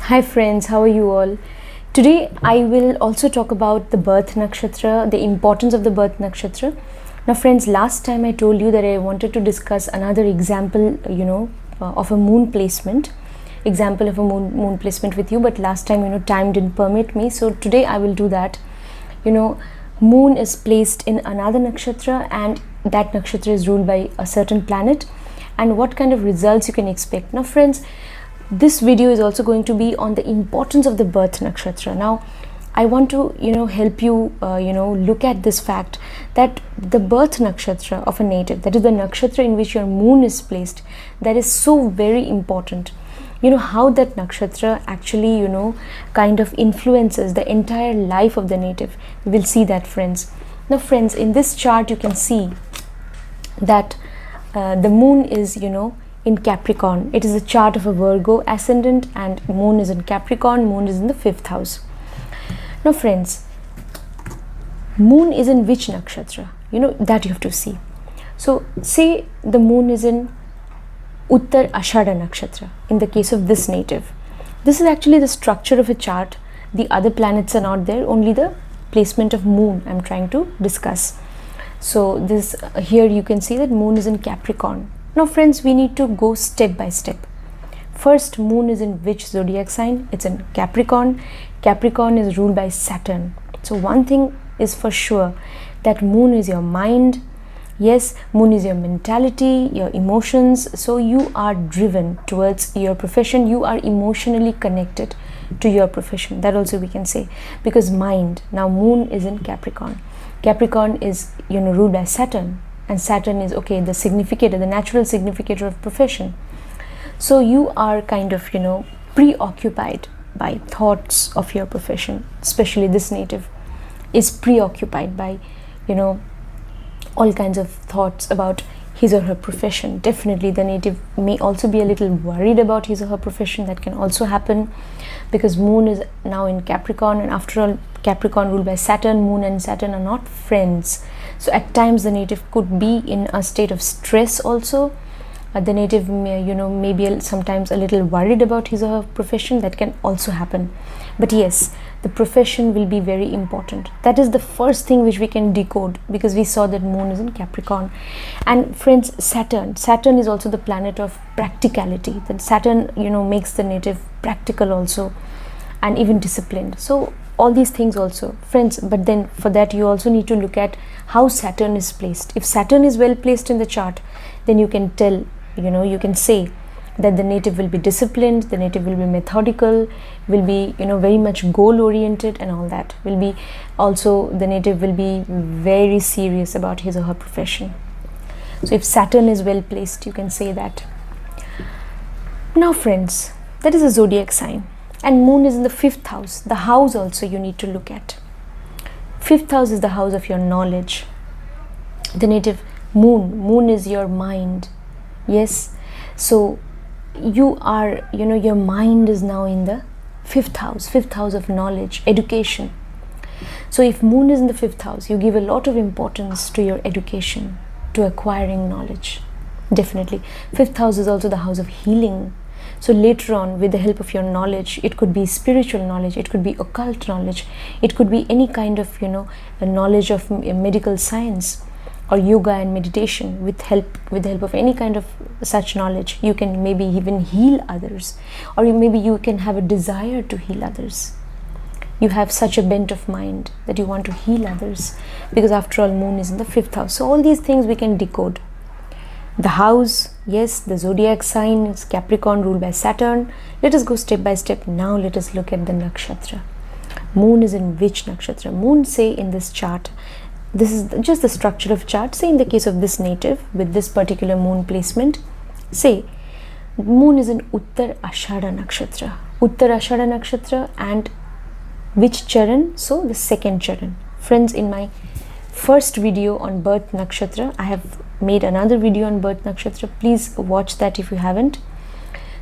Hi friends, how are you all? Today I will also talk about the birth nakshatra, the importance of the birth nakshatra. Now friends, last time I told you that I wanted to discuss another example, of a moon placement. Example of a moon placement with you, but last time, time didn't permit me. So today I will do that. Moon is placed in another nakshatra and that nakshatra is ruled by a certain planet, and what kind of results you can expect. Now friends, this video is also going to be on the importance of the birth nakshatra. Now I want to help you look at this fact that the birth nakshatra of a native, that is the nakshatra in which your moon is placed, that is so very important. How that nakshatra actually kind of influences the entire life of the native. We will see that, friends. Now friends, in this chart you can see that the moon is in Capricorn. It is a chart of a Virgo ascendant and moon is in Capricorn. Moon is in the 5th house. Now friends, moon is in which nakshatra? That you have to see. So say the moon is in Uttarashadha nakshatra. In the case of this native, this is actually the structure of a chart. The other planets are not there, only the placement of moon I'm trying to discuss. So this here you can see that moon is in Capricorn. Now friends, we need to go step by step. First, moon is in which zodiac sign? It's in Capricorn. Capricorn is ruled by Saturn. So one thing is for sure, that moon is your mind. Yes, moon is your mentality, your emotions. So you are driven towards your profession. You are emotionally connected to your profession. That also we can say, because mind. Now moon is in Capricorn. Capricorn is ruled by Saturn, and Saturn is the significator, the natural significator of profession. So you are kind of preoccupied by thoughts of your profession. Especially this native is preoccupied by all kinds of thoughts about his or her profession. Definitely the native may also be a little worried about his or her profession. That can also happen because moon is now in Capricorn, and after all, Capricorn ruled by Saturn. Moon and Saturn are not friends. So at times the native could be in a state of stress also. The native may be sometimes a little worried about his or her profession. That can also happen. But yes, the profession will be very important. That is the first thing which we can decode, because we saw that moon is in Capricorn. And friends, Saturn is also the planet of practicality. That Saturn makes the native practical also, and even disciplined. So all these things also, friends. But then for that you also need to look at how Saturn is placed. If Saturn is well placed in the chart, then you can tell, you can say that the native will be disciplined, the native will be methodical, will be very much goal oriented, and all that will be also, the native will be very serious about his or her profession. So if Saturn is well placed, you can say that. Now friends, that is a zodiac sign, and moon is in the 5th house. The house also you need to look at. 5th house is the house of your knowledge. The native moon is your mind. Yes, so you are your mind is now in the 5th house of knowledge, education. So if moon is in the 5th house, you give a lot of importance to your education, to acquiring knowledge. Definitely 5th house is also the house of healing. So later on, with the help of your knowledge, it could be spiritual knowledge, it could be occult knowledge, it could be any kind of a knowledge of medical science or yoga and meditation. With the help of any kind of such knowledge, you can maybe even heal others, or maybe you can have a desire to heal others. You have such a bent of mind that you want to heal others, because after all, moon is in the 5th house. So all these things we can decode. The house, yes, the zodiac sign is Capricorn ruled by Saturn. Let us go step by step. Now let us look at the nakshatra. Moon is in which nakshatra? Moon, say in this chart, this is just the structure of chart. Say in the case of this native with this particular moon placement, say moon is in Uttarashadha nakshatra. Uttarashadha nakshatra, and which charan? So the 2nd charan. Friends, in my first video on birth nakshatra, I have made another video on birth nakshatra. Please watch that if you haven't.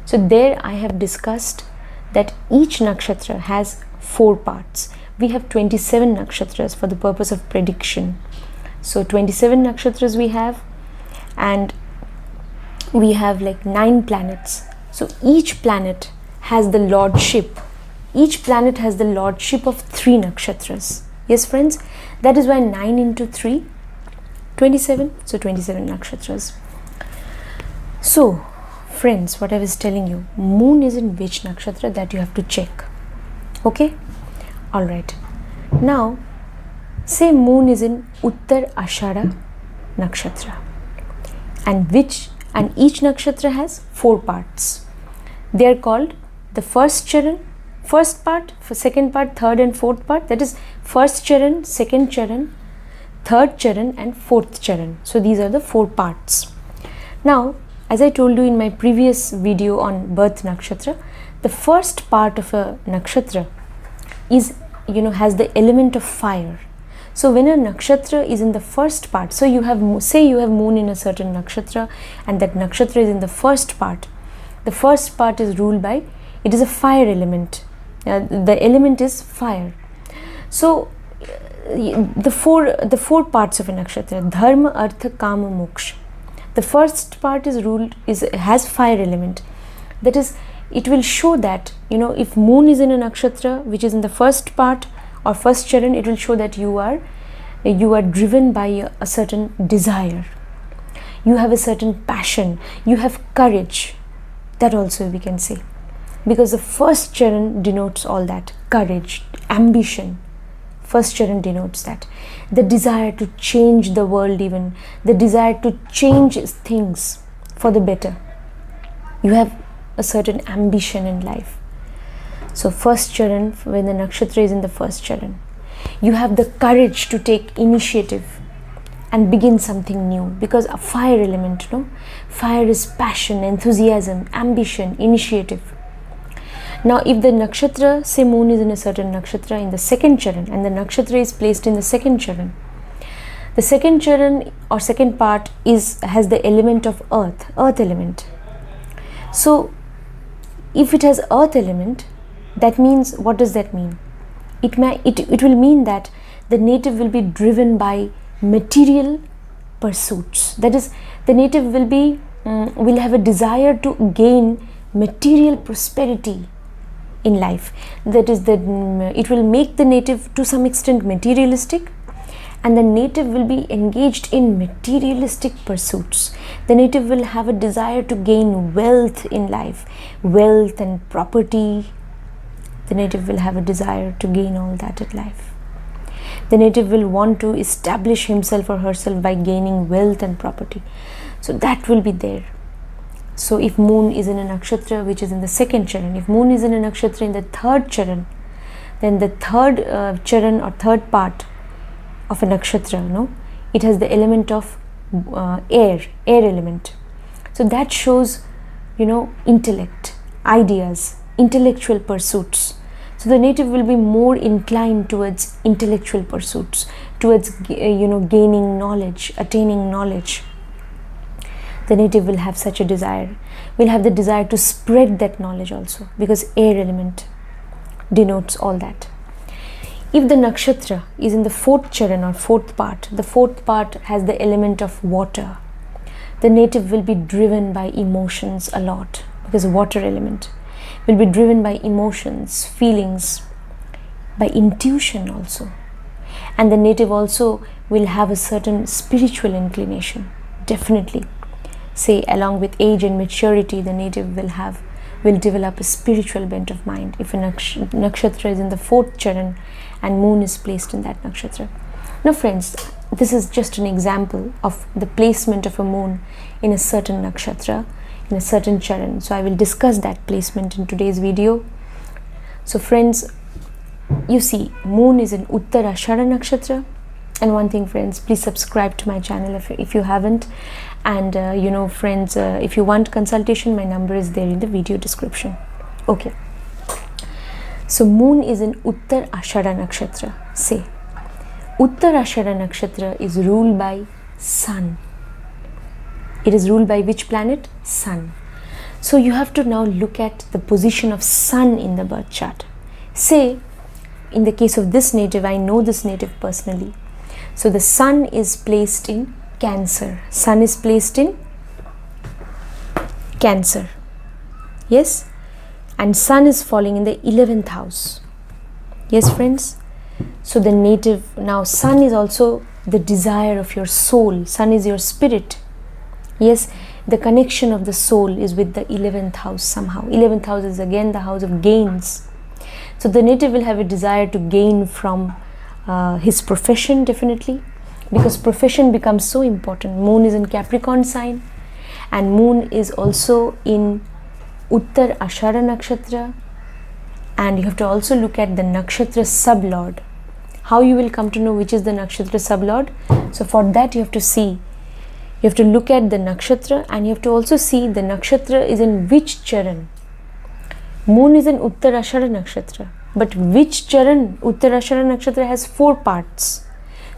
So there I have discussed that each nakshatra has 4 parts. We have 27 nakshatras for the purpose of prediction. So 27 nakshatras we have, and we have like 9 planets. So each planet has the lordship. Each planet has the lordship of 3 nakshatras. Yes, friends, that is why 9 into 3, 27. So 27 nakshatras. So, friends, what I was telling you, moon is in which nakshatra, that you have to check. Okay? Alright. Now, say moon is in Uttarashadha nakshatra. And each nakshatra has 4 parts. They are called the first charan, first part, second part, third and fourth part. That is first charan, second charan, third charan and fourth charan. So these are the 4 parts. Now, as I told you in my previous video on birth nakshatra, the first part of a nakshatra is, has the element of fire. So when a nakshatra is in the first part, so you have, say you have moon in a certain nakshatra and that nakshatra is in the first part. The first part is ruled by, it is a fire element. The element is fire. So the four parts of a nakshatra, dharma, artha, kama, moksha. The first part has fire element. That is, it will show that, if moon is in a nakshatra which is in the first part or first charan, it will show that you are driven by a certain desire. You have a certain passion. You have courage. That also we can say. Because the first charan denotes all that. Courage, ambition. First charan denotes that. The desire to change the world even. The desire to change things for the better. You have a certain ambition in life. So first charan, when the nakshatra is in the first charan, you have the courage to take initiative and begin something new, because a fire element, fire is passion, enthusiasm, ambition, initiative. Now if the nakshatra, say moon is in a certain nakshatra in the second charan and the nakshatra is placed in the second charan, the second charan or second part has the element of earth element. So if it has earth element, that means, what does that mean? It will mean that the native will be driven by material pursuits. That is, the native will have a desire to gain material prosperity in life. That is, it will make the native to some extent materialistic, and the native will be engaged in materialistic pursuits. The native will have a desire to gain wealth in life, wealth and property. The native will have a desire to gain all that in life. The native will want to establish himself or herself by gaining wealth and property. So that will be there. So if moon is in a nakshatra which is in the second charan, if moon is in a nakshatra in the third charan, then the third charan or third part of a nakshatra, it has the element of air element. So that shows, intellect, ideas, intellectual pursuits. So the native will be more inclined towards intellectual pursuits, towards gaining knowledge, attaining knowledge. The native will have such a desire, will have the desire to spread that knowledge also, because air element denotes all that. If the nakshatra is in the fourth charan or fourth part, the fourth part has the element of water. The native will be driven by emotions a lot, because water element will be driven by emotions, feelings, by intuition also. And the native also will have a certain spiritual inclination, definitely. Say, along with age and maturity, the native will develop a spiritual bent of mind if a nakshatra is in the fourth charan and moon is placed in that nakshatra. Now friends, this is just an example of the placement of a moon in a certain nakshatra, in a certain charan. So I will discuss that placement in today's video. So friends, you see, moon is in Uttarashadha nakshatra. And one thing, friends, please subscribe to my channel if you haven't. And friends, if you want consultation, my number is there in the video description. Okay. So moon is in Uttarashadha nakshatra. Say, Uttarashadha nakshatra is ruled by sun. It is ruled by which planet? Sun. So you have to now look at the position of sun in the birth chart. Say, in the case of this native, I know this native personally. So the sun is placed in Cancer. Sun is placed in Cancer. Yes. and sun is falling in the 11th house. Yes, friends. So the native, now sun is also the desire of your soul. Sun is your spirit. Yes, the connection of the soul is with the 11th house somehow. 11th house is again the house of gains. So the native will have a desire to gain from his profession, definitely, because profession becomes so important. Moon is in Capricorn sign, and moon is also in Uttarashadha Nakshatra, and you have to also look at the Nakshatra sublord. How you will come to know which is the Nakshatra sublord? So for that you have to see, you have to look at the Nakshatra, and you have to also see the Nakshatra is in which charan. Moon is in Uttarashadha Nakshatra, but which charan? Uttarashadha Nakshatra has 4 parts.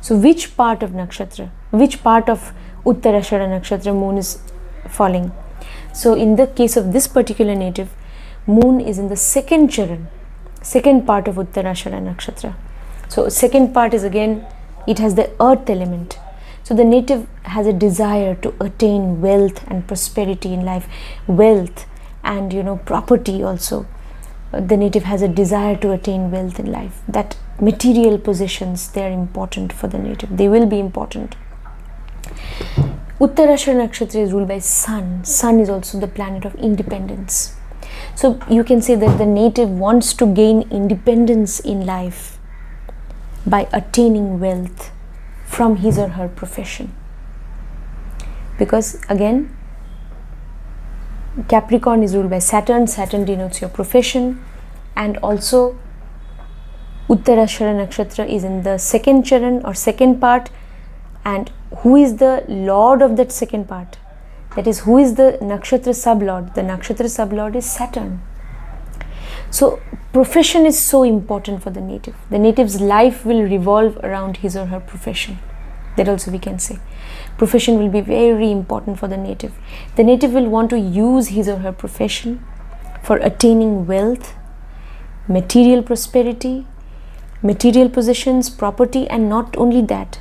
So which part of Nakshatra, which part of Uttarashadha Nakshatra moon is falling? So in the case of this particular native, moon is in the 2nd charan, 2nd part of Uttarashadha Nakshatra. So second part is again, it has the earth element. So the native has a desire to attain wealth and prosperity in life, wealth and property also. The native has a desire to attain wealth in life. That material possessions, they are important for the native. They will be important. Uttarashadha Nakshatra is ruled by sun. Sun is also the planet of independence. So you can say that the native wants to gain independence in life by attaining wealth from his or her profession. Because again, Capricorn is ruled by Saturn. Saturn denotes your profession, and also Uttarashadha Nakshatra is in the 2nd charan or 2nd part. And who is the lord of that 2nd part? That is, who is the Nakshatra sublord? The Nakshatra sublord is Saturn. So profession is so important for the native. The native's life will revolve around his or her profession. That also we can say. Profession will be very important for the native. The native will want to use his or her profession for attaining wealth, material prosperity, material possessions, property, and not only that.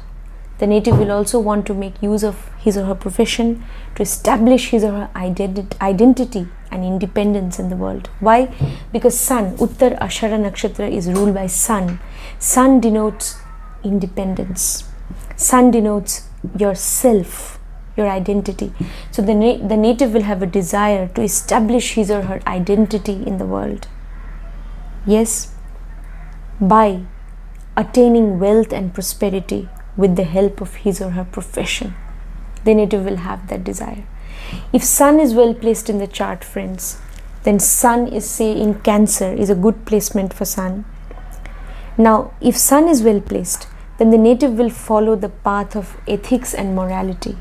The native will also want to make use of his or her profession to establish his or her identity and independence in the world. Why? Because sun, Uttarashadha Nakshatra is ruled by sun. Sun denotes independence. Sun denotes yourself, your identity. So the native will have a desire to establish his or her identity in the world. Yes, by attaining wealth and prosperity with the help of his or her profession. The native will have that desire. If sun is well placed in the chart, friends, then sun is, say, in Cancer, is a good placement for sun. Now, if sun is well placed, then the native will follow the path of ethics and morality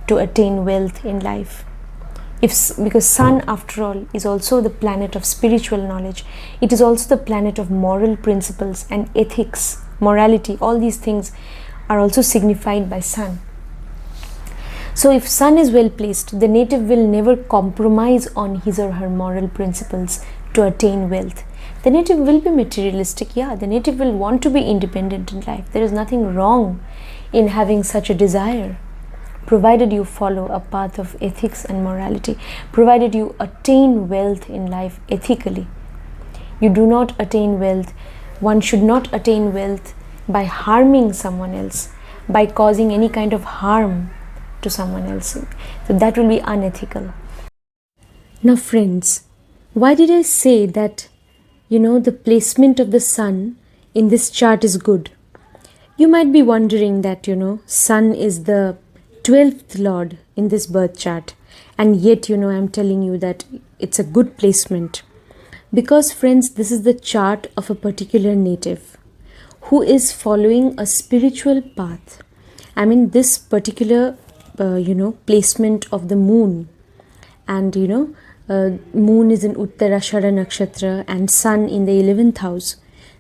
to attain wealth in life. Because sun, after all, is also the planet of spiritual knowledge. It is also the planet of moral principles and ethics, morality. All these things are also signified by sun. So if sun is well placed, the native will never compromise on his or her moral principles to attain wealth. The native will be materialistic. Yeah, the native will want to be independent in life. There is nothing wrong in having such a desire, provided you follow a path of ethics and morality, provided you attain wealth in life ethically. You do not attain wealth. One should not attain wealth by harming someone else, by causing any kind of harm to someone else. So that will be unethical. Now friends, why did I say that the placement of the sun in this chart is good? You might be wondering that sun is the 12th lord in this birth chart, and yet I'm telling you that it's a good placement. Because friends, this is the chart of a particular native who is following a spiritual path. I mean, this particular placement of the moon, and moon is in Uttarashadha Nakshatra and sun in the 11th house.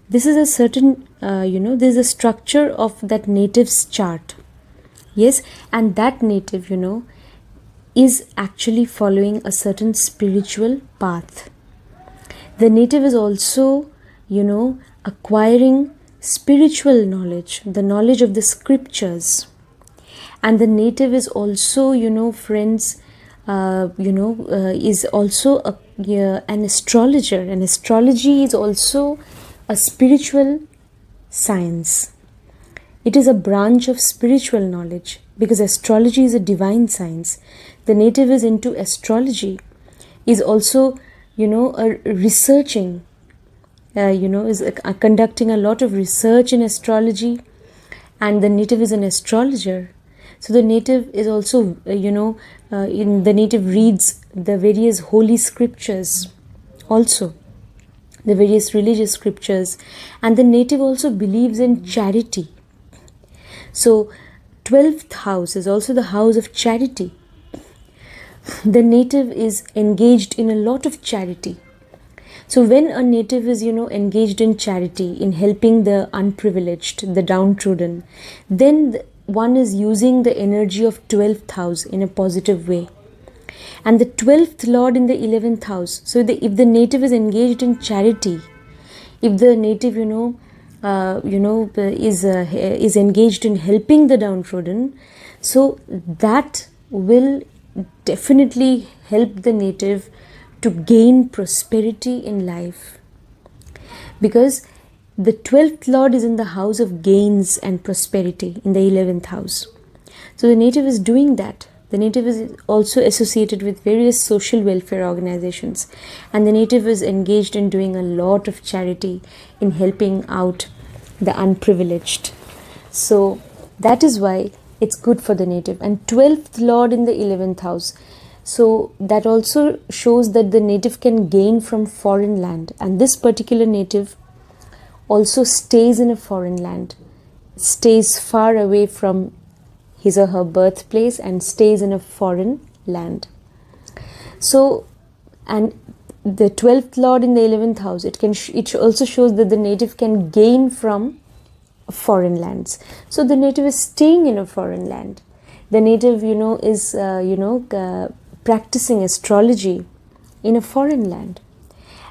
This is a certain this is a structure of that native's chart. Yes, and that native is actually following a certain spiritual path. The native is also acquiring spiritual knowledge, the knowledge of the scriptures. And the native is also friends, is also an astrologer, and astrology is also a spiritual science. It is a branch of spiritual knowledge because astrology is a divine science. The native is into astrology, is also, researching, is conducting a lot of research in astrology, and the native is an astrologer. So the native is also, in the native reads the various holy scriptures, also the various religious scriptures, and the native also believes in charity. So 12th house is also the house of charity. The native is engaged in a lot of charity. So when a native is, engaged in charity, in helping the unprivileged, the downtrodden, then one is using the energy of 12th house in a positive way. And the 12th lord in the 11th house. So if the native is engaged in charity, if the native, is engaged in helping the downtrodden, so that will definitely help the native to gain prosperity in life, because the 12th lord is in the house of gains and prosperity in the 11th house. So the native is doing that. The native is also associated with various social welfare organizations, and the native is engaged in doing a lot of charity in helping out the unprivileged. So that is why it's good for the native. And 12th lord in the 11th house, so that also shows that the native can gain from foreign land, and this particular native also stays in a foreign land, stays far away from his or her birthplace and stays in a foreign land. So, and the 12th lord in the 11th house, it also shows that the native can gain from foreign lands. So the native is staying in a foreign land. The native, is practicing astrology in a foreign land.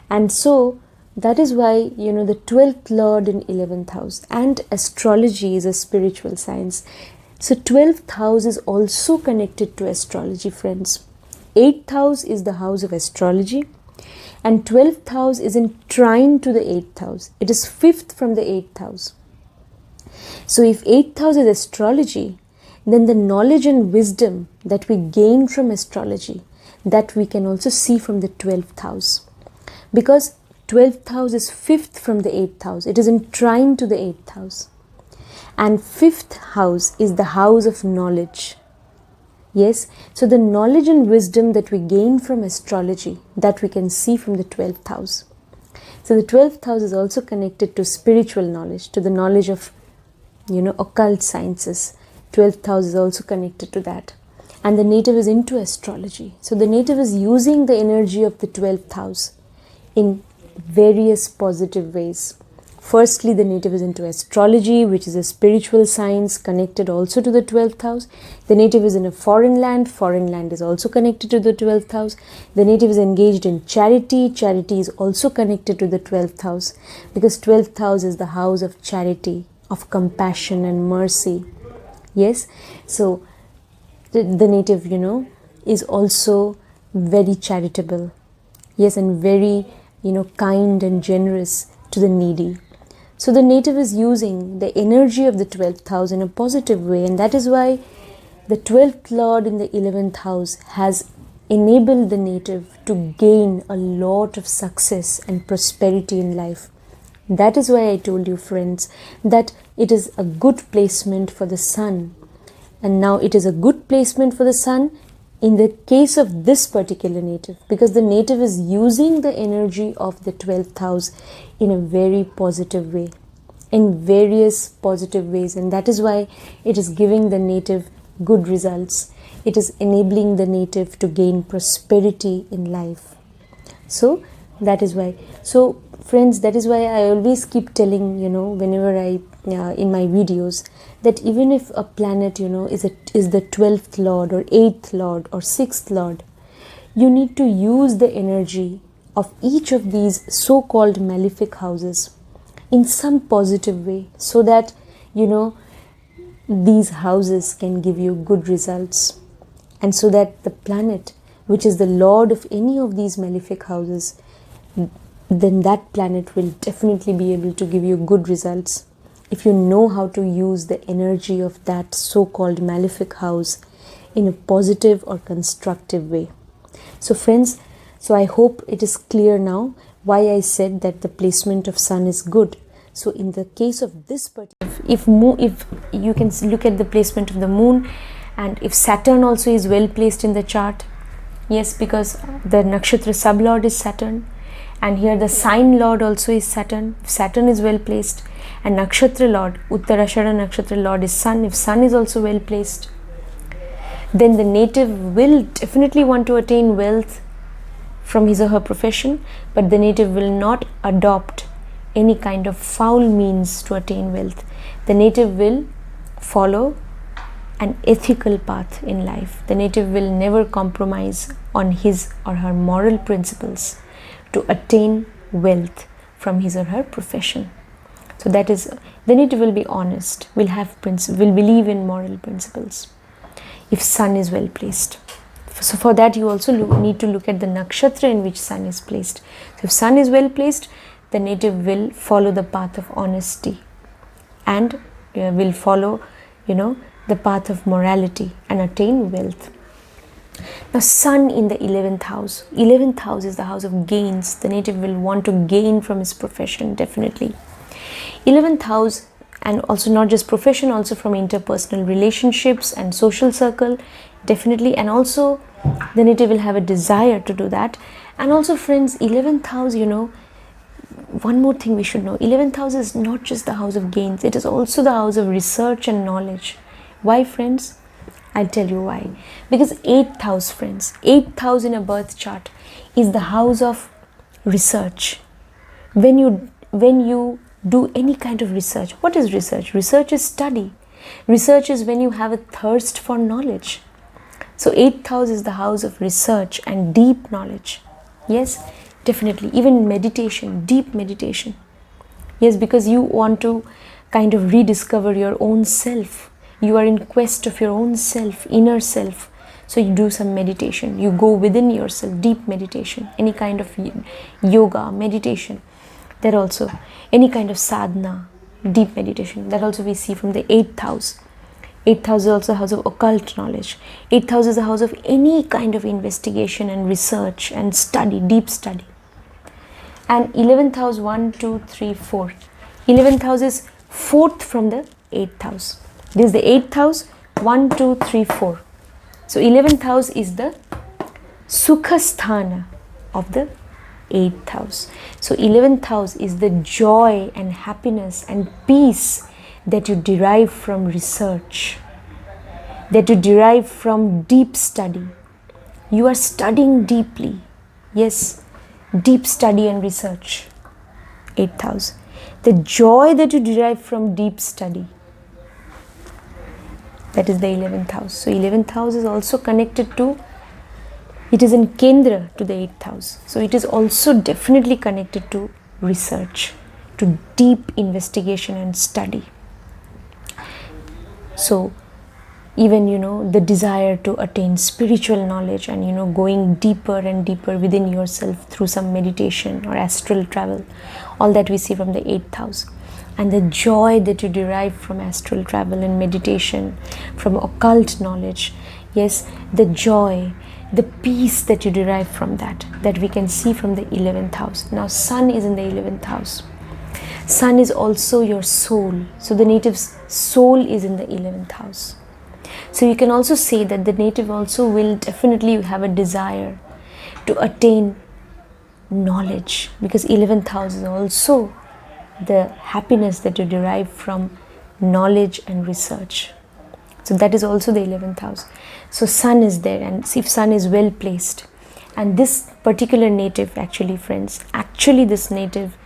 And so that is why, the 12th lord in 11th house, and astrology is a spiritual science. So 12th house is also connected to astrology, friends. 8th house is the house of astrology, and 12th house is in trine to the 8th house. It is 5th from the 8th house. So if 8th house is astrology, then the knowledge and wisdom that we gain from astrology, that we can also see from the 12th house. Because 12th house is 5th from the 8th house. It is in trine to the 8th house. And 5th house is the house of knowledge. Yes, so the knowledge and wisdom that we gain from astrology, that we can see from the 12th house. So the 12th house is also connected to spiritual knowledge, to the knowledge of, occult sciences. 12th house is also connected to that. And the native is into astrology. So the native is using the energy of the 12th house in various positive ways. Firstly, the native is into astrology, which is a spiritual science connected also to the 12th house. The native is in a foreign land. Foreign land is also connected to the 12th house. The native is engaged in charity. Charity is also connected to the 12th house, because 12th house is the house of charity, of compassion and mercy. Yes, so the native, is also very charitable. Yes, and very, kind and generous to the needy. So the native is using the energy of the 12th house in a positive way, and that is why the 12th lord in the 11th house has enabled the native to gain a lot of success and prosperity in life. That is why I told you, friends, that it is a good placement for the sun. And now it is a good placement for the sun in the case of this particular native, because the native is using the energy of the 12th house in a very positive way, in various positive ways, and that is why it is giving the native good results. It is enabling the native to gain prosperity in life. So that is why. So friends, that is why I always keep telling, whenever I in my videos, that even if a planet, is the 12th lord or 8th lord or 6th lord, you need to use the energy of each of these so-called malefic houses in some positive way, so that, these houses can give you good results, and so that the planet which is the lord of any of these malefic houses, then that planet will definitely be able to give you good results if you know how to use the energy of that so-called malefic house in a positive or constructive way. So friends, so I hope it is clear now why I said that the placement of sun is good. So in the case of this particular, if you can look at the placement of the moon, and if Saturn also is well placed in the chart, yes, because the nakshatra sublord is Saturn, and here the sign lord also is Saturn. If Saturn is well placed, and nakshatra lord, Uttarashadha nakshatra lord is Sun, if Sun is also well placed, then the native will definitely want to attain wealth from his or her profession, but the native will not adopt any kind of foul means to attain wealth. The native will follow an ethical path in life. The native will never compromise on his or her moral principles to attain wealth from his or her profession. So that is, the native will be honest, will believe in moral principles if sun is well placed. So for that you also need to look at the nakshatra in which sun is placed. So if sun is well placed, the native will follow the path of honesty and will follow, the path of morality and attain wealth. Now sun in the 11th house. 11th house is the house of gains. The native will want to gain from his profession, definitely. 11th house, and also not just profession, also from interpersonal relationships and social circle, definitely. And also the native will have a desire to do that. And also friends, 11th house, one more thing we should know, 11th house is not just the house of gains, it is also the house of research and knowledge. Why, friends? I'll tell you why. Because 8th house, friends, 8th house in a birth chart is the house of research. When you do any kind of research, what is research? Research is study. Research is when you have a thirst for knowledge. So 8th house is the house of research and deep knowledge. Yes, definitely. Even meditation, deep meditation. Yes, because you want to kind of rediscover your own self. You are in quest of your own self, inner self. So you do some meditation. You go within yourself, deep meditation. Any kind of yoga, meditation. That also, any kind of sadhana, deep meditation. That also we see from the 8th house. 8th house is also a house of occult knowledge. 8th house is a house of any kind of investigation and research and study, deep study. And 11th house, 1, 2, 3, 4. 11th house is 4th from the 8th house. This is the 8th house, 1, 2, 3, 4. So 11th house is the Sukhasthana of the 8th house. So 11th house is the joy and happiness and peace that you derive from research, that you derive from deep study. You are studying deeply. Yes, deep study and research. 8th house. The joy that you derive from deep study. That is the 11th house. So 11th house is also connected to, it is in Kendra to the 8th house. So it is also definitely connected to research, to deep investigation and study. So even, the desire to attain spiritual knowledge and, going deeper and deeper within yourself through some meditation or astral travel, all that we see from the 8th house. And the joy that you derive from astral travel and meditation, from occult knowledge. Yes, the joy, the peace that you derive from that we can see from the 11th house. Now, sun is in the 11th house. Sun is also your soul. So the native's soul is in the 11th house. So you can also say that the native also will definitely have a desire to attain knowledge, because 11th house is also the happiness that you derive from knowledge and research. So that is also the 11th house. So sun is there, and if sun is well placed, and this particular native, actually friends, this native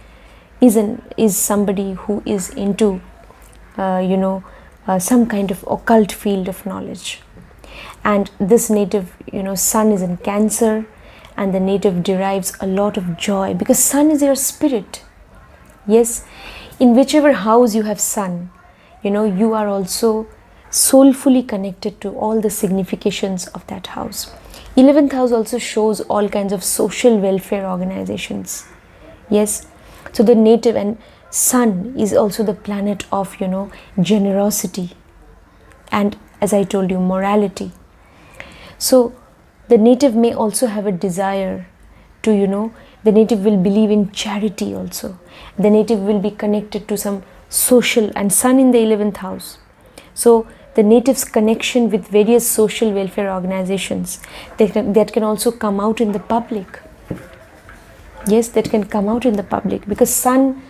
is somebody who is into some kind of occult field of knowledge. And this native, sun is in Cancer, and the native derives a lot of joy because sun is your spirit. Yes, in whichever house you have sun, you are also soulfully connected to all the significations of that house. 11th house also shows all kinds of social welfare organizations. Yes, so the native, and sun is also the planet of, generosity, and as I told you, morality. So the native may also have a desire to, the native will believe in charity also. The native will be connected to some social, and sun in the 11th house. So the native's connection with various social welfare organizations that can also come out in the public. Yes, that can come out in the public, because sun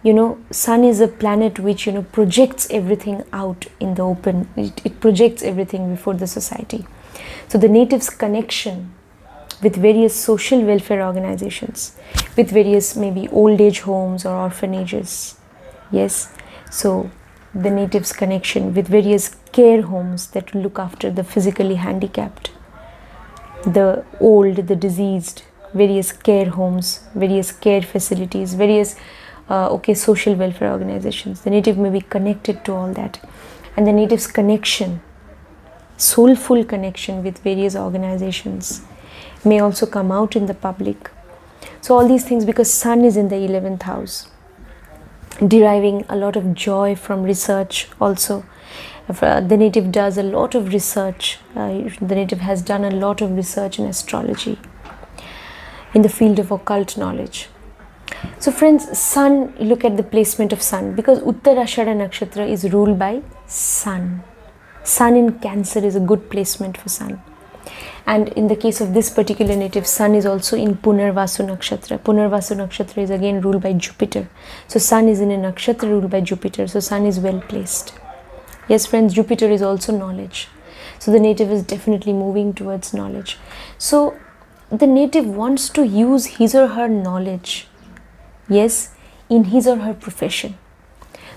is a planet which projects everything out in the open. It projects everything before the society. So the native's connection with various social welfare organizations, with various maybe old age homes or orphanages. Yes, so the native's connection with various care homes that look after the physically handicapped, the old, the diseased, various care homes, various care facilities, various social welfare organizations. The native may be connected to all that, and the native's connection, soulful connection with various organizations, may also come out in the public. So all these things, because sun is in the 11th house, deriving a lot of joy from research also. The native does a lot of research. The native has done a lot of research in astrology, in the field of occult knowledge. So friends, sun, look at the placement of sun, because Uttarashadha Nakshatra is ruled by sun. Sun in Cancer is a good placement for sun. And in the case of this particular native, sun is also in Vastu Nakshatra. Vastu Nakshatra is again ruled by Jupiter. So sun is in a nakshatra ruled by Jupiter. So sun is well placed. Yes friends, Jupiter is also knowledge. So the native is definitely moving towards knowledge. So the native wants to use his or her knowledge, yes, in his or her profession.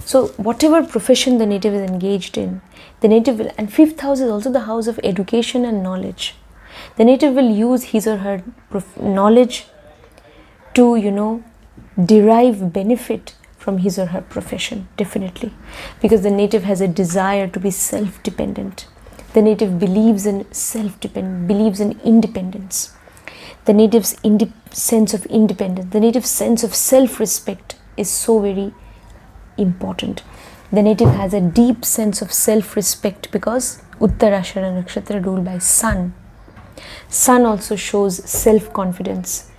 So whatever profession the native is engaged in, the native will, and 5th house is also the house of education and knowledge. The native will use his or her knowledge to, derive benefit from his or her profession, definitely. Because the native has a desire to be self-dependent. The native believes in self-dependence, believes in independence. The native's sense of independence, the native's sense of self-respect is so very important. The native has a deep sense of self-respect because Uttarashadha Nakshatra ruled by sun. Sun also shows self-confidence,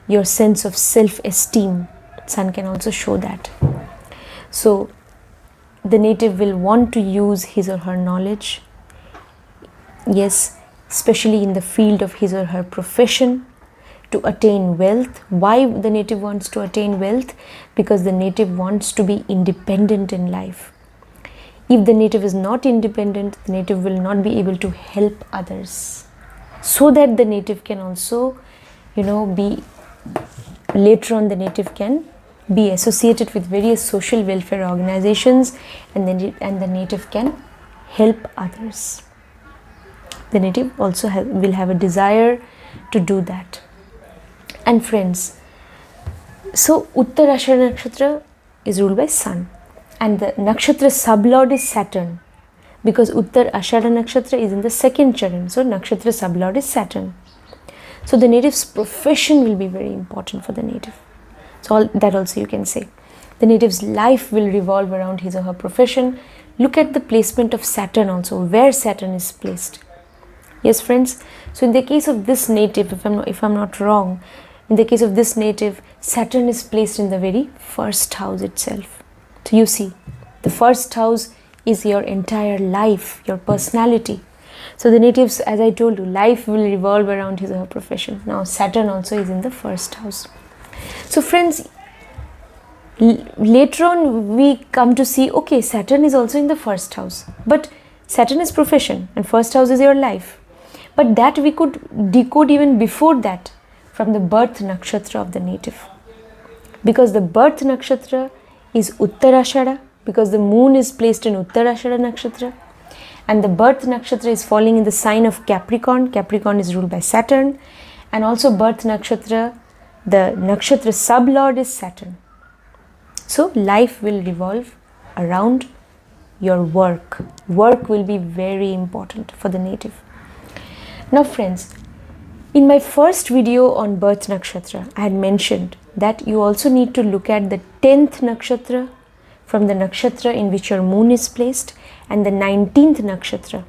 your sense of self-esteem. Sun can also show that. So the native will want to use his or her knowledge, yes, especially in the field of his or her profession, to attain wealth. Why the native wants to attain wealth? Because the native wants to be independent in life. If the native is not independent, the native will not be able to help others. So that the native can also, be, later on the native can be associated with various social welfare organizations, and the native can help others. The native also will have a desire to do that. And friends, so Uttarashadha Nakshatra is ruled by sun, and the nakshatra sublord is Saturn, because Uttarashadha Nakshatra is in the 2nd charan, so nakshatra sublord is Saturn. So the native's profession will be very important for the native. So all that also you can say. The native's life will revolve around his or her profession. Look at the placement of Saturn also, where Saturn is placed. Yes friends, so in the case of this native, if I'm not wrong, in the case of this native, Saturn is placed in the very 1st house itself. So you see, the 1st house is your entire life, your personality. So the natives, as I told you, life will revolve around his or her profession. Now Saturn also is in the 1st house. So friends, later on we come to see, okay, Saturn is also in the 1st house, but Saturn is profession and 1st house is your life. But that we could decode even before that from the birth nakshatra of the native. Because the birth nakshatra is Uttarashadha, because the moon is placed in Uttarashadha Nakshatra, and the birth nakshatra is falling in the sign of Capricorn. Capricorn is ruled by Saturn, and also birth nakshatra, the nakshatra sublord is Saturn. So life will revolve around your work. Work will be very important for the native. Now friends, In my first video on birth nakshatra, I had mentioned that you also need to look at the 10th nakshatra from the nakshatra in which your moon is placed, and the 19th nakshatra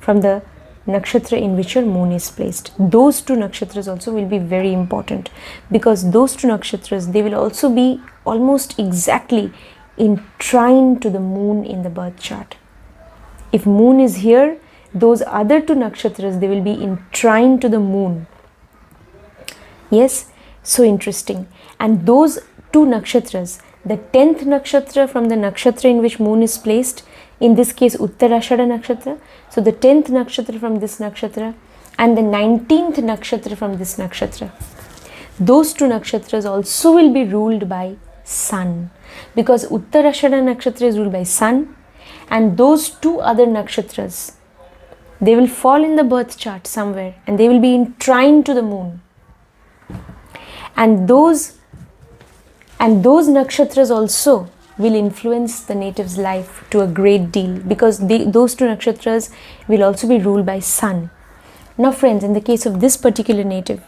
from the nakshatra in which your moon is placed. Those two nakshatras also will be very important, because those two nakshatras, they will also be almost exactly in trine to the moon in the birth chart. If moon is here, those other two nakshatras, they will be in trine to the moon. Yes, so interesting. And those two nakshatras, the 10th nakshatra from the nakshatra in which moon is placed, in this case Uttarashadha nakshatra, so the 10th nakshatra from this nakshatra and the 19th nakshatra from this nakshatra, those two nakshatras also will be ruled by sun, because Uttarashadha nakshatra is ruled by sun, and those two other nakshatras, they will fall in the birth chart somewhere and they will be in trine to the moon. And those nakshatras also will influence the native's life to a great deal, because those two nakshatras will also be ruled by sun. Now friends, in the case of this particular native,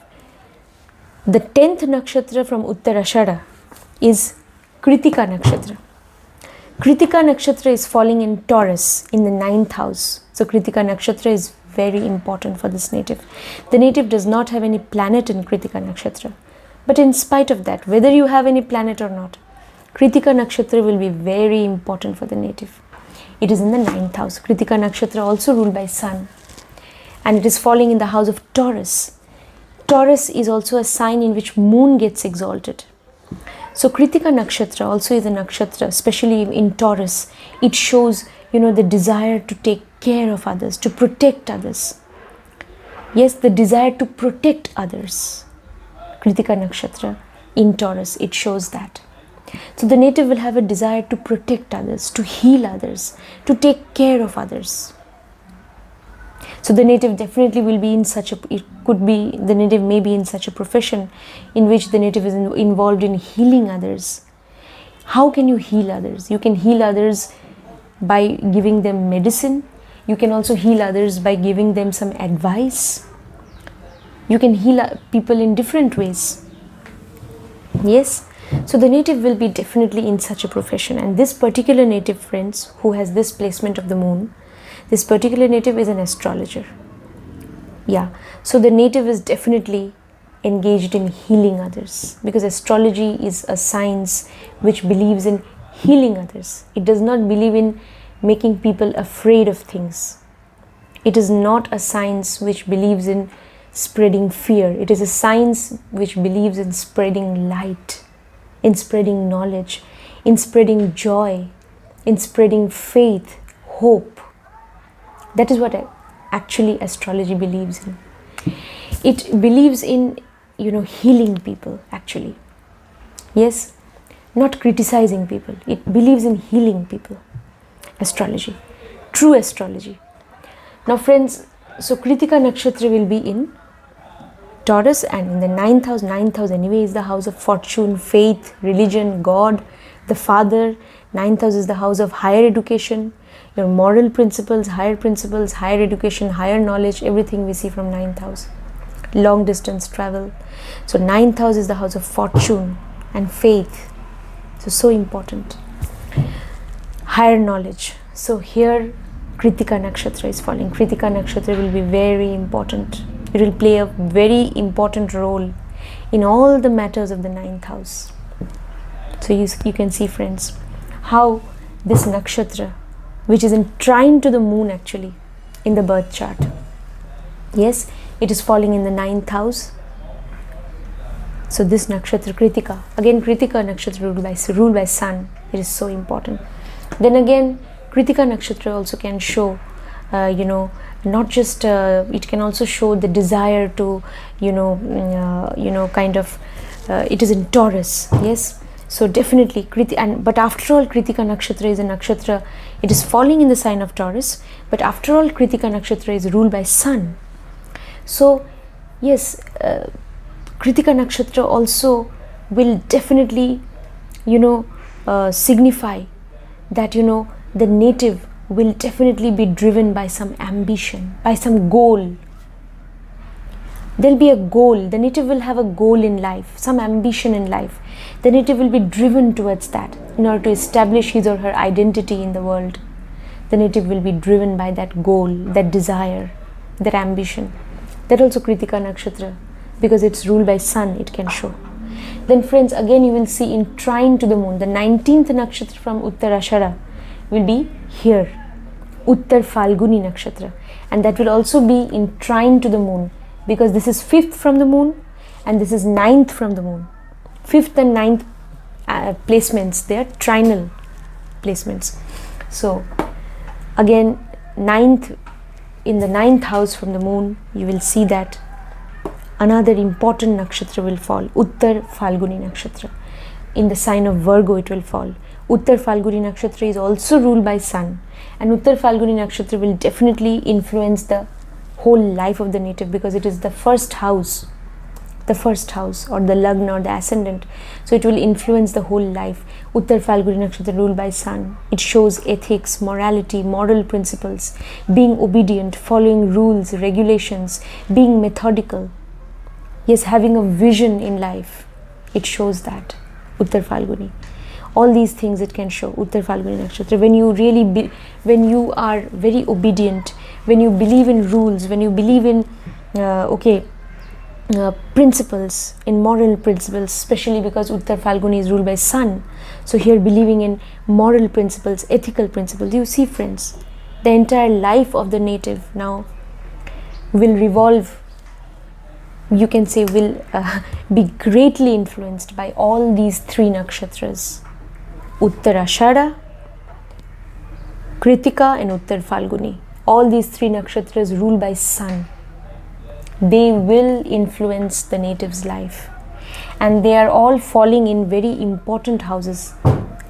the 10th nakshatra from Uttarashadha is Kritika nakshatra. Kritika nakshatra is falling in Taurus in the 9th house. So Kritika nakshatra is very important for this native. The native does not have any planet in Kritika nakshatra. But in spite of that, whether you have any planet or not, Kritika nakshatra will be very important for the native. It is in the 9th house. Kritika nakshatra also ruled by sun, and it is falling in the house of Taurus. Taurus is also a sign in which moon gets exalted. So Kritika nakshatra also is a nakshatra, especially in Taurus. It shows, the desire to take care of others, to protect others. Yes, the desire to protect others. Kritika nakshatra in Taurus, it shows that. So the native will have a desire to protect others, to heal others, to take care of others. So the native definitely will be in such a, the native may be in such a profession in which the native is involved in healing others. How can you heal others? You can heal others by giving them medicine. You can also heal others by giving them some advice. You can heal people in different ways. Yes, so the native will be definitely in such a profession. And this particular native, friends, who has this placement of the moon, this particular native is an astrologer. Yeah, so the native is definitely engaged in healing others, because astrology is a science which believes in healing others. It does not believe in making people afraid of things. It is not a science which believes in spreading fear. It is a science which believes in spreading light, in spreading knowledge, in spreading joy, in spreading faith, hope. That is what actually astrology believes in. It believes in, healing people actually. Yes, not criticizing people. It believes in healing people. Astrology, true astrology. Now friends, so Kritika nakshatra will be in Taurus, and in the 9th house anyway is the house of fortune, faith, religion, God, the father. 9th house is the house of higher education, your moral principles, higher education, higher knowledge, everything we see from 9th house. Long distance travel. So 9th house is the house of fortune and faith. So important. Higher knowledge. So here Kritika nakshatra is falling. Kritika nakshatra will be very important. It will play a very important role in all the matters of the 9th house. So you can see, friends, how this nakshatra, which is in trine to the moon actually in the birth chart, yes, it is falling in the 9th house. So this nakshatra Kritika, again Kritika nakshatra ruled by sun. It is so important. Then again Kritika nakshatra also can show not just it can also show the desire to it is in Taurus. Yes, so definitely but after all Kritika nakshatra is a nakshatra, it is falling in the sign of Taurus, but after all Kritika nakshatra is ruled by sun. So yes, Kritika nakshatra also will definitely signify that the native will definitely be driven by some ambition, by some goal. There'll be a goal. The native will have a goal in life, some ambition in life. The native will be driven towards that in order to establish his or her identity in the world. The native will be driven by that goal, that desire, that ambition. That also Kritika Nakshatra, because it's ruled by sun, it can show. Then friends, again you will see in trine to the moon, the 19th nakshatra from Uttarashadha will be here, Uttar Falguni Nakshatra, and that will also be in trine to the moon, because this is 5th from the moon and this is 9th from the moon. 5th and 9th placements, they are trinal placements. So again, 9th, in the 9th house from the moon, you will see that another important nakshatra will fall, Uttar Falguni Nakshatra. In the sign of Virgo it will fall. Uttar Falguni Nakshatra is also ruled by sun, and Uttar Falguni Nakshatra will definitely influence the whole life of the native, because it is the first house, or the lagna or the ascendant, so it will influence the whole life. Uttar Falguni Nakshatra ruled by sun, it shows ethics, morality, moral principles, being obedient, following rules, regulations, being methodical, yes, having a vision in life. It shows that Uttar Falguni, all these things it can show. Uttar Falguni Nakshatra, when you really when you are very obedient, when you believe in rules, when you believe in principles, in moral principles, especially because Uttar Falguni is ruled by sun, so here believing in moral principles, ethical principles. You see friends, the entire life of the native now will revolve, you can say, will be greatly influenced by all these 3 nakshatras, Uttarashadha, Kritika and Uttar Falguni. All these 3 nakshatras ruled by sun. They will influence the native's life, and they are all falling in very important houses,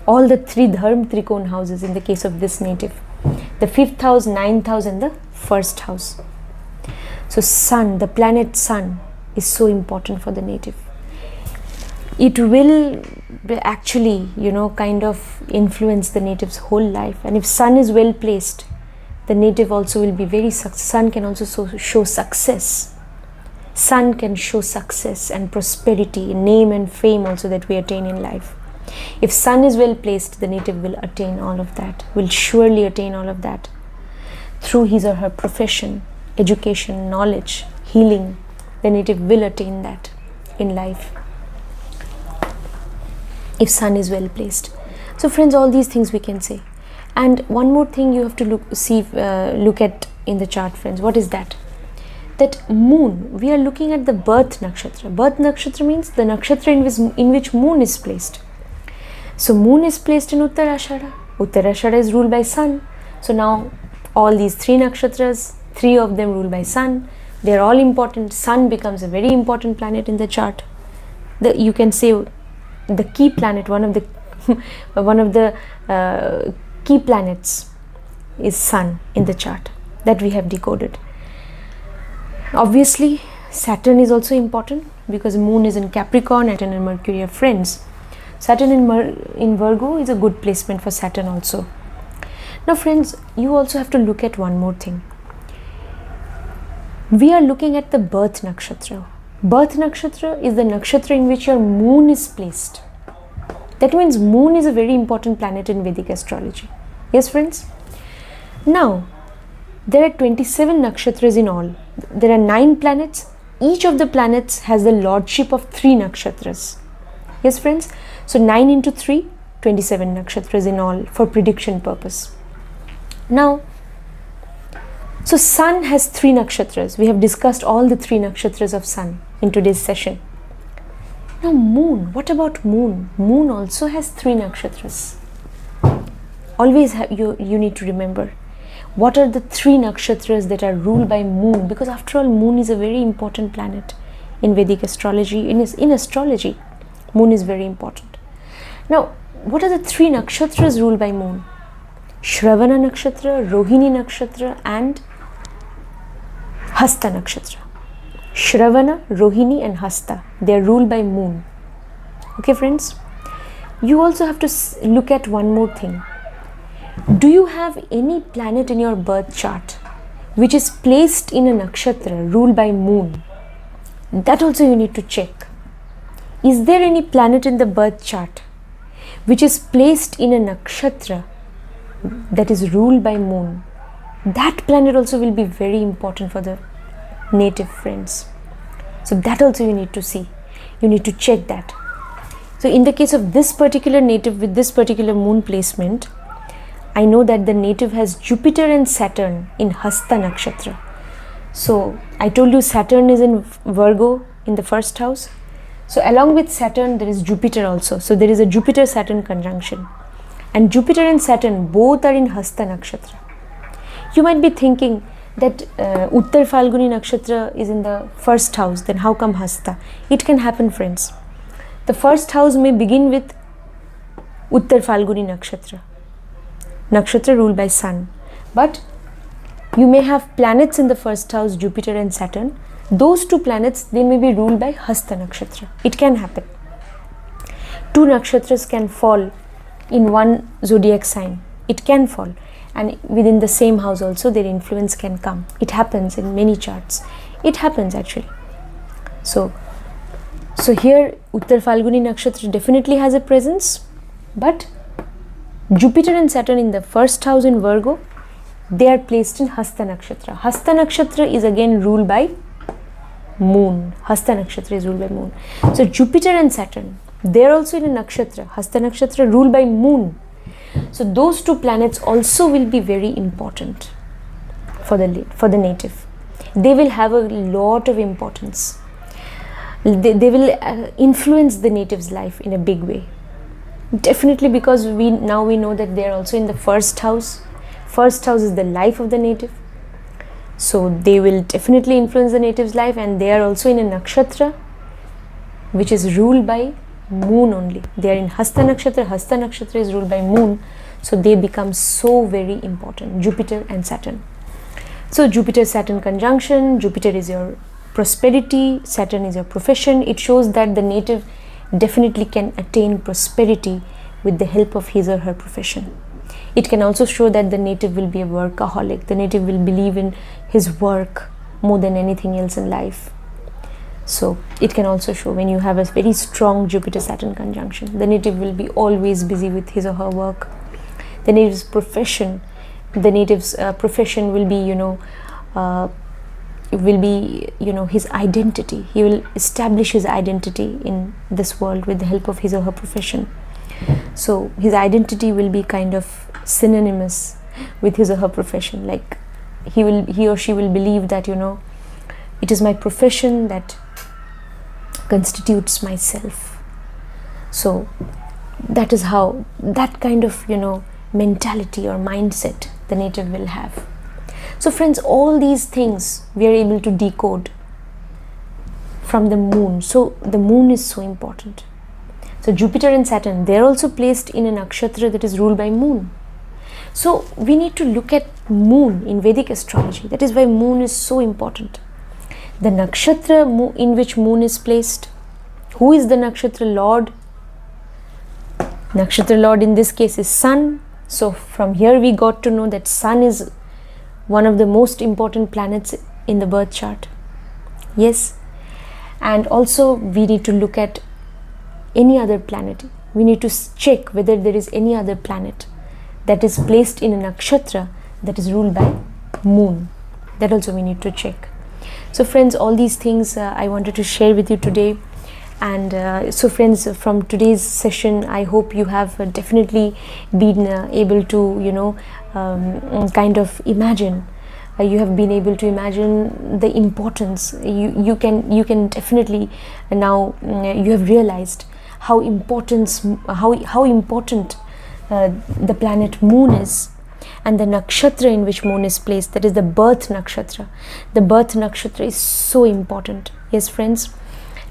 all the 3 dharm trikon houses in the case of this native, the 5th house, 9th house and the 1st house. So sun, the planet sun, is so important for the native. It will actually, kind of influence the native's whole life. And if sun is well placed, the native also will be very sun can also show success. Sun can show success and prosperity, name and fame also that we attain in life. If sun is well placed, the native will attain all of that, will surely attain all of that through his or her profession, education, knowledge, healing. The native will attain that in life if sun is well placed. So friends, all these things we can say. And one more thing you have to look at in the chart, friends. What is that? That moon, we are looking at the birth nakshatra. Birth nakshatra means the nakshatra in which moon is placed. So moon is placed in Uttarashadha. Uttarashadha is ruled by sun. So now all these 3 nakshatras, 3 of them ruled by sun. They are all important. Sun becomes a very important planet in the chart. You can say the key planet, one of the key planets is sun in the chart that we have decoded. Obviously, Saturn is also important because moon is in Capricorn, Saturn and Mercury are friends. Saturn in Virgo is a good placement for Saturn also. Now friends, you also have to look at one more thing. We are looking at the birth nakshatra. Birth nakshatra is the nakshatra in which your moon is placed. That means moon is a very important planet in Vedic astrology. Yes friends? Now, there are 27 nakshatras in all. There are 9 planets. Each of the planets has the lordship of 3 nakshatras. Yes friends? So 9 into 3, 27 nakshatras in all for prediction purpose. Now, so sun has 3 nakshatras. We have discussed all the 3 nakshatras of sun in today's session. Now moon, what about moon? Moon also has 3 nakshatras. Always you need to remember what are the 3 nakshatras that are ruled by moon, because after all moon is a very important planet in Vedic astrology. In astrology, moon is very important. Now, what are the 3 nakshatras ruled by moon? Shravana Nakshatra, Rohini Nakshatra and Hasta Nakshatra. Shravana, Rohini and Hasta, they are ruled by moon. Okay friends, you also have to look at one more thing. Do you have any planet in your birth chart which is placed in a nakshatra ruled by moon? that also you need to check. Is there any planet in the birth chart which is placed in a nakshatra that is ruled by moon? That planet also will be very important for the native, friends. So that also you need to see. You need to check that. So in the case of this particular native with this particular moon placement, I know that the native has Jupiter and Saturn in Hasta Nakshatra. So I told you Saturn is in Virgo in the first house. So along with Saturn there is Jupiter also. So there is a Jupiter-Saturn conjunction. And Jupiter and Saturn both are in Hasta Nakshatra. You might be thinking that Uttar Falguni Nakshatra is in the first house, then how come Hasta? It can happen, friends. The first house may begin with Uttar Falguni Nakshatra. Nakshatra ruled by Sun. But you may have planets in the first house, Jupiter and Saturn. Those two planets, they may be ruled by Hasta Nakshatra. It can happen. Two nakshatras can fall in one zodiac sign. It can fall. And within the same house also their influence can come. It happens in many charts. It happens actually. So here Uttar Falguni Nakshatra definitely has a presence. But Jupiter and Saturn in the first house in Virgo, they are placed in Hasta Nakshatra. Hasta Nakshatra is again ruled by moon. Hasta Nakshatra is ruled by moon. So Jupiter and Saturn, they are also in a nakshatra. Hasta Nakshatra ruled by moon. So those two planets also will be very important for the native. They will have a lot of importance. They will influence the native's life in a big way. Definitely, because we know that they are also in the first house. First house is the life of the native. So they will definitely influence the native's life, and they are also in a nakshatra which is ruled by moon only. They are in Hasta Nakshatra. Hasta Nakshatra is ruled by moon. So they become so very important, Jupiter and Saturn. So Jupiter-Saturn conjunction, Jupiter is your prosperity, Saturn is your profession. It shows that the native definitely can attain prosperity with the help of his or her profession. It can also show that the native will be a workaholic. The native will believe in his work more than anything else in life. So it can also show when you have a very strong Jupiter-Saturn conjunction, the native will be always busy with his or her work. The native's profession will be, his identity. He will establish his identity in this world with the help of his or her profession. So his identity will be kind of synonymous with his or her profession. Like he or she will believe that, it is my profession that constitutes myself. So that is how, that kind of mentality or mindset the native will have. So friends, all these things we are able to decode from the moon. So the moon is so important. So Jupiter and Saturn, they are also placed in a nakshatra that is ruled by moon. So we need to look at moon in Vedic astrology. That is why moon is so important. The nakshatra in which moon is placed, who is the nakshatra lord? Nakshatra lord in this case is Sun. So from here we got to know that Sun is one of the most important planets in the birth chart. Yes. And also we need to look at any other planet. We need to check whether there is any other planet that is placed in a nakshatra that is ruled by moon. That also we need to check. So friends, all these things I wanted to share with you today. And so friends, from today's session, I hope you have definitely been able to kind of imagine. You have been able to imagine the importance. You can definitely now you have realized how important the planet moon is, and the nakshatra in which moon is placed, that is the birth nakshatra. The birth nakshatra is so important. Yes friends,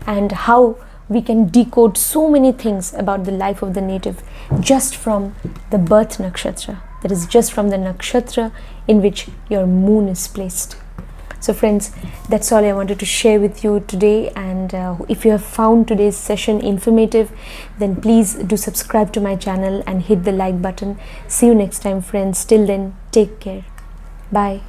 and how we can decode so many things about the life of the native just from the birth nakshatra. That is just from the nakshatra in which your moon is placed. So friends, that's all I wanted to share with you today. And if you have found today's session informative, then please do subscribe to my channel and hit the like button. See you next time friends. Till then, take care. Bye.